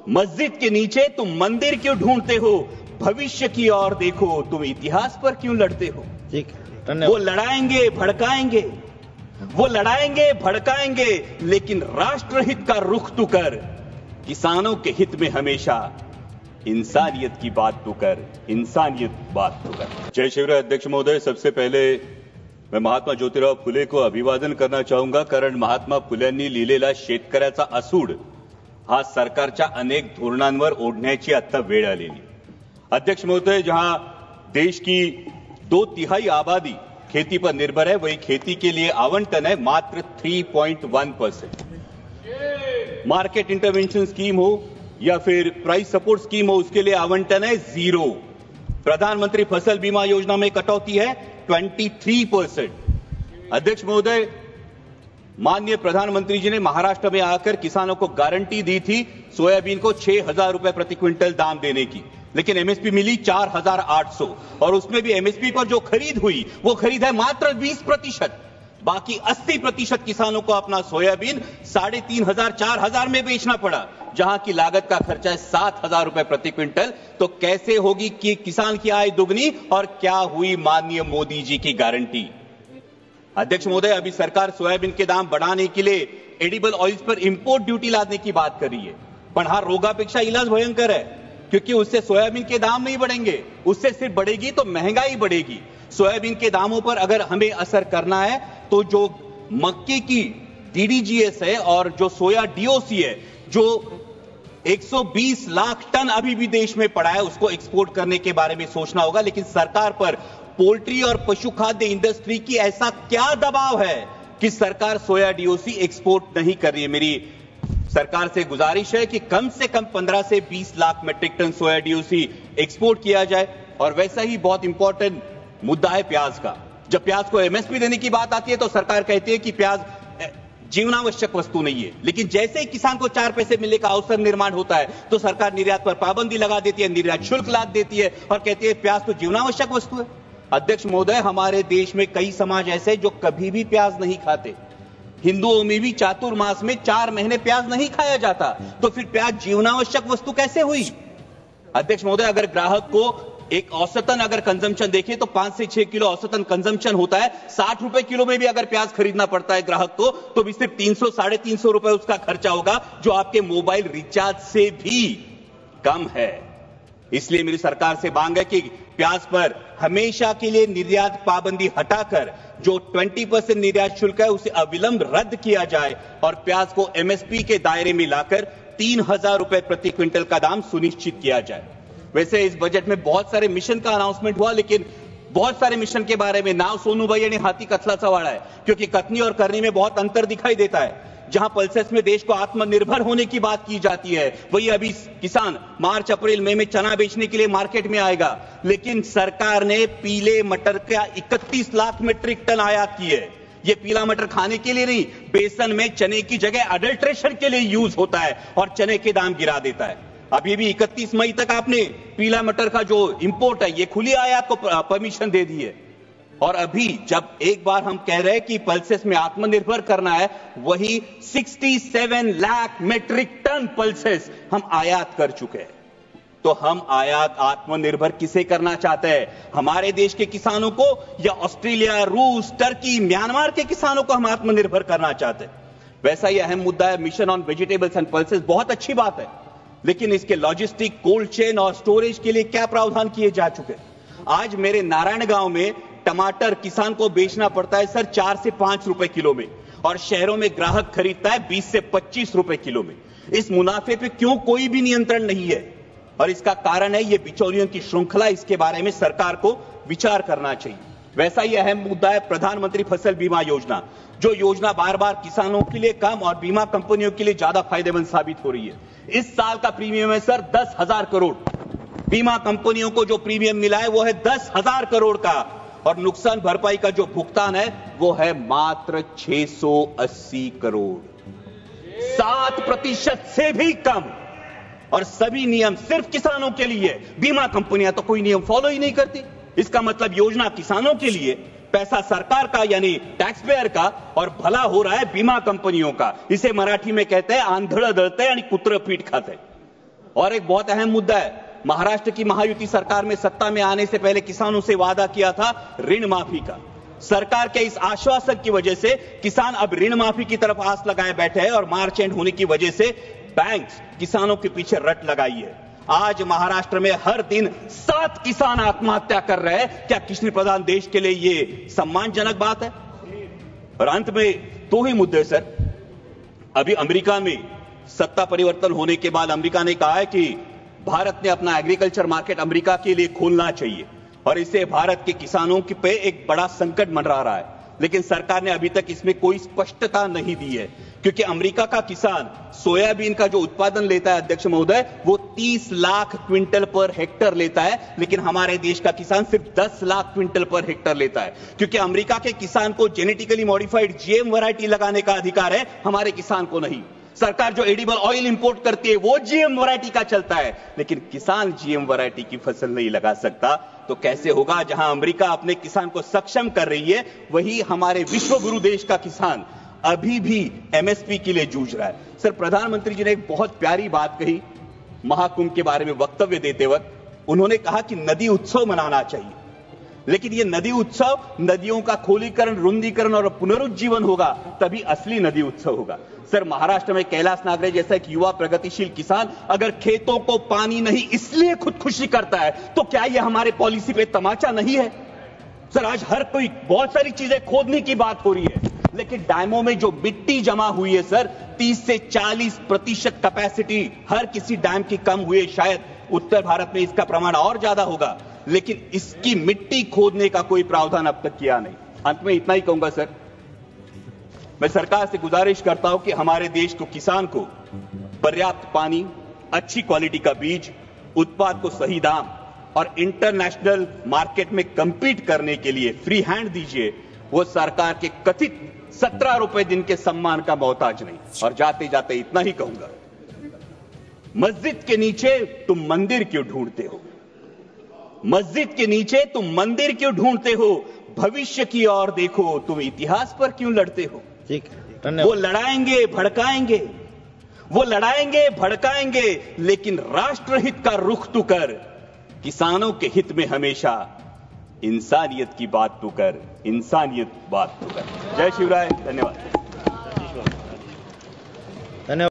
मस्जिद के नीचे तुम मंदिर क्यों ढूंढते हो? भविष्य की ओर देखो, तुम इतिहास पर क्यों लड़ते हो? ठीक है, धन्यवाद। वो लड़ाएंगे भड़काएंगे, लेकिन राष्ट्रहित का रुख तू कर, किसानों के हित में हमेशा इंसानियत की बात तू कर, जय शिवराय। अध्यक्ष महोदय, सबसे पहले मैं महात्मा ज्योतिराव फुले को अभिवादन करना चाहूंगा, कारण महात्मा फुल्यांनी लिहिलेला शेतकऱ्याचा असूड हा सरकारच्या अनेक धोरणांवर ओढण्याची आता वेळ आलेली। अध्यक्ष महोदय, जहां देश की 2/3 आबादी खेती पर निर्भर है, वही खेती के लिए आवंटन है मात्र 3.1%। मार्केट इंटरवेंशन स्कीम हो या फिर प्राइस सपोर्ट स्कीम हो, उसके लिए आवंटन है 0। प्रधानमंत्री फसल बीमा योजना में कटौती है 23%। अध्यक्ष महोदय, माननीय प्रधानमंत्री जी ने महाराष्ट्र में आकर किसानों को गारंटी दी थी सोयाबीन को 6,000 रुपए प्रति क्विंटल दाम देने की, लेकिन एमएसपी मिली 4,800, और उसमें भी एमएसपी पर जो खरीद हुई वो खरीद है मात्र 20%। बाकी 80% किसानों को अपना सोयाबीन 3,500 4,000 में बेचना पड़ा, जहां की लागत का खर्चा है 7,000 रुपए प्रति क्विंटल। तो कैसे होगी कि किसान की आय दुगनी, और क्या हुई माननीय मोदी जी की गारंटी? अध्यक्ष महोदय, अभी सरकार सोयाबीन के दाम बढ़ाने के लिए एडिबल ऑयल्स पर इंपोर्ट ड्यूटी लादने की बात कर रही है, पण हा रोगापेक्षा इलाज भयंकर है, क्योंकि उससे सोयाबीन के दाम नहीं बढ़ेंगे, उससे सिर्फ बढ़ेगी तो महंगाई बढ़ेगी। सोयाबीन के दामों पर अगर हमें असर करना है तो जो मक्के की डीडीजीएस है और जो सोया डीओसी है, जो 120 लाख टन अभी भी देश में पड़ा है, उसको एक्सपोर्ट करने के बारे में सोचना होगा। लेकिन सरकार पर पोल्ट्री और पशु खाद्य इंडस्ट्री की ऐसा क्या दबाव है कि सरकार सोया डीओसी एक्सपोर्ट नहीं कर रही है? मेरी सरकार से गुजारिश है कि कम से कम 15 से 20 लाख मेट्रिक टन सोया डीओसी एक्सपोर्ट किया जाए। और वैसा ही बहुत इंपॉर्टेंट मुद्दा है प्याज का। जब प्याज को एमएसपी देने की बात आती है तो सरकार कहती है कि प्याज जीवनावश्यक वस्तु नहीं है, लेकिन जैसे ही किसान को 4 पैसे मिलने का अवसर निर्माण होता है तो सरकार निर्यात पर पाबंदी लगा देती है, निर्यात शुल्क लाद देती है और कहती है प्याज तो जीवनावश्यक वस्तु है। अध्यक्ष महोदय, हमारे देश में कई समाज ऐसे जो कभी भी प्याज नहीं खाते। हिंदुओं में भी चातुर्मास में 4 महीने प्याज नहीं खाया जाता, तो फिर प्याज जीवनावश्यक वस्तु कैसे हुई? अध्यक्ष महोदय, अगर ग्राहक को एक औसतन अगर कंजम्पशन देखें तो 5 से 6 किलो औसतन कंजम्पशन होता है। 60 रुपए किलो में भी अगर प्याज खरीदना पड़ता है ग्राहक को, तो भी सिर्फ 300 साढ़े 300 रुपए उसका खर्चा होगा, जो आपके मोबाइल रिचार्ज से भी कम है। इसलिए मेरी सरकार से मांग है कि प्याज पर हमेशा के लिए निर्यात पाबंदी हटाकर जो 20% निर्यात शुल्क है उसे अविलंब रद्द किया जाए और प्याज को एमएसपी के दायरे में लाकर 3,000 रुपए प्रति क्विंटल का दाम सुनिश्चित किया जाए। वैसे इस बजट में बहुत सारे मिशन का अनाउंसमेंट हुआ, लेकिन बहुत सारे मिशन के बारे में नाव सोनू भैया ने हाथी कथलाचा वाड़ा है, क्योंकि कथनी और करनी में बहुत अंतर दिखाई देता है। जहां पल्सेस में देश को आत्मनिर्भर होने की बात की जाती है, वही अभी किसान मार्च अप्रैल मई में चना बेचने के लिए मार्केट में आएगा, लेकिन सरकार ने पीले मटर का 31 लाख मीट्रिक टन आयात की है। ये पीला मटर खाने के लिए नहीं, बेसन में चने की जगह अडल्ट्रेशन के लिए यूज होता है और चने के दाम गिरा देता है। अभी भी 31 मई तक आपने पीला मटर का जो इंपोर्ट है, ये खुली आयात को परमिशन दे दी है। और अभी जब एक बार हम कह रहे हैं कि पल्सेस में आत्मनिर्भर करना है, वही 67 लाख मीट्रिक टन पल्सेस हम आयात कर चुके हैं। तो हम आयात आत्मनिर्भर किसे करना चाहते हैं? हमारे देश के किसानों को, या ऑस्ट्रेलिया, रूस, टर्की, म्यांमार के किसानों को हम आत्मनिर्भर करना चाहते हैं? वैसा ही अहम मुद्दा है mission on vegetables and pulses. बहुत अच्छी बात है, लेकिन इसके लॉजिस्टिक, कोल्ड चेन और स्टोरेज के लिए क्या प्रावधान किए जा चुके? आज मेरे नारायण गांव में टमाटर किसान को बेचना पड़ता है सर 4 से 5 रुपए किलो में, और शहरों में ग्राहक खरीदता है 20 से 25 रुपए किलो में। इस मुनाफे पे क्यों कोई भी नियंत्रण नहीं है? और इसका कारण है ये बिचौलियों की श्रृंखला। इसके बारे में सरकार को विचार करना चाहिए। वैसा ही अहम मुद्दा है प्रधानमंत्री फसल बीमा योजना, जो योजना बार बार किसानों के लिए कम और बीमा कंपनियों के लिए ज्यादा फायदेमंद साबित हो रही है। इस साल का प्रीमियम है सर 10,000 करोड़। बीमा कंपनियों को जो प्रीमियम मिला है वो है 10,000 करोड़ का, और नुकसान भरपाई का जो भुगतान है वो है मात्र 680 करोड़, 7% से भी कम। और सभी नियम सिर्फ किसानों के लिए। बीमा कंपनियां तो कोई नियम फॉलो ही नहीं करती। इसका मतलब योजना किसानों के लिए, पैसा सरकार का यानी टैक्स पेयर का, और भला हो रहा है बीमा कंपनियों का। इसे मराठी में कहते हैं आंधळ दळतंय आणि कुत्रं पीठ खातंय। और एक बहुत अहम मुद्दा है, महाराष्ट्र की महायुति सरकार में सत्ता में आने से पहले किसानों से वादा किया था ऋण माफी का। सरकार के इस आश्वासन की वजह से किसान अब ऋण माफी की तरफ आस लगाए बैठे हैं और मार्च एंड होने की वजह से बैंक किसानों के पीछे रट लगाई है। आज महाराष्ट्र में हर दिन 7 किसान आत्महत्या कर रहे हैं। क्या कृषि प्रधान देश के लिए ये सम्मानजनक बात है? और अंत में 2 ही मुद्दे सर। अभी अमेरिका में सत्ता परिवर्तन होने के बाद अमेरिका ने कहा है कि भारत ने अपना एग्रीकल्चर मार्केट अमेरिका के लिए खोलना चाहिए और इससे भारत के किसानों के पे एक बड़ा संकट मंडरा रहा है। लेकिन सरकार ने अभी तक इसमें कोई स्पष्टता नहीं दी है, क्योंकि अमेरिका का किसान सोयाबीन का जो उत्पादन लेता है अध्यक्ष महोदय, वो 30 लाख क्विंटल पर हेक्टर लेता है, लेकिन हमारे देश का किसान सिर्फ 10 लाख क्विंटल पर हेक्टर लेता है, क्योंकि अमेरिका के किसान को जेनेटिकली मॉडिफाइड जीएम वैरायटी लगाने का अधिकार है, हमारे किसान को नहीं। सरकार जो एडिबल ऑयल इंपोर्ट करती है वो जीएम वैरायटी का चलता है, लेकिन किसान जीएम वैरायटी की फसल नहीं लगा सकता। तो कैसे होगा? जहां अमेरिका अपने किसान को सक्षम कर रही है, वही हमारे विश्व गुरु देश का किसान अभी भी एमएसपी के लिए जूझ रहा है। सर, प्रधानमंत्री जी ने एक बहुत प्यारी बात कही महाकुंभ के बारे में वक्तव्य देते वक्त। उन्होंने कहा कि नदी उत्सव मनाना चाहिए, लेकिन ये नदी उत्सव नदियों का खोलीकरण, रुंदीकरण और पुनरुज्जीवन होगा, तभी असली नदी उत्सव होगा। सर, महाराष्ट्र में कैलाश नागरे जैसा एक युवा प्रगतिशील किसान अगर खेतों को पानी नहीं इसलिए खुदकुशी करता है, तो क्या ये हमारे पॉलिसी पे तमाचा नहीं है? सर, आज हर कोई बहुत सारी चीजें खोदने की बात हो रही है, लेकिन डैमों में जो मिट्टी जमा हुई है सर, 30 से 40% कैपेसिटी हर किसी डैम की कम हुई है। शायद उत्तर भारत में इसका प्रमाण और ज्यादा होगा, लेकिन इसकी मिट्टी खोदने का कोई प्रावधान अब तक किया नहीं। अंत में इतना ही कहूंगा सर, मैं सरकार से गुजारिश करता हूं कि हमारे देश को, किसान को पर्याप्त पानी, अच्छी क्वालिटी का बीज, उत्पाद को सही दाम और इंटरनेशनल मार्केट में कंपीट करने के लिए फ्री हैंड दीजिए। वो सरकार के कथित 17 रुपए दिन के सम्मान का मोहताज नहीं। और जाते जाते इतना ही कहूंगा, मस्जिद के नीचे तुम मंदिर क्यों ढूंढते हो? मस्जिद के नीचे तुम मंदिर क्यों ढूंढते हो? भविष्य की ओर देखो, तुम इतिहास पर क्यों लड़ते हो? ठीक है, धन्यवाद। वो लड़ाएंगे भड़काएंगे, वो लड़ाएंगे भड़काएंगे, लेकिन राष्ट्रहित का रुख तू कर, किसानों के हित में हमेशा इंसानियत की बात तू कर, इंसानियत बात तू कर। जय शिवराय, धन्यवाद।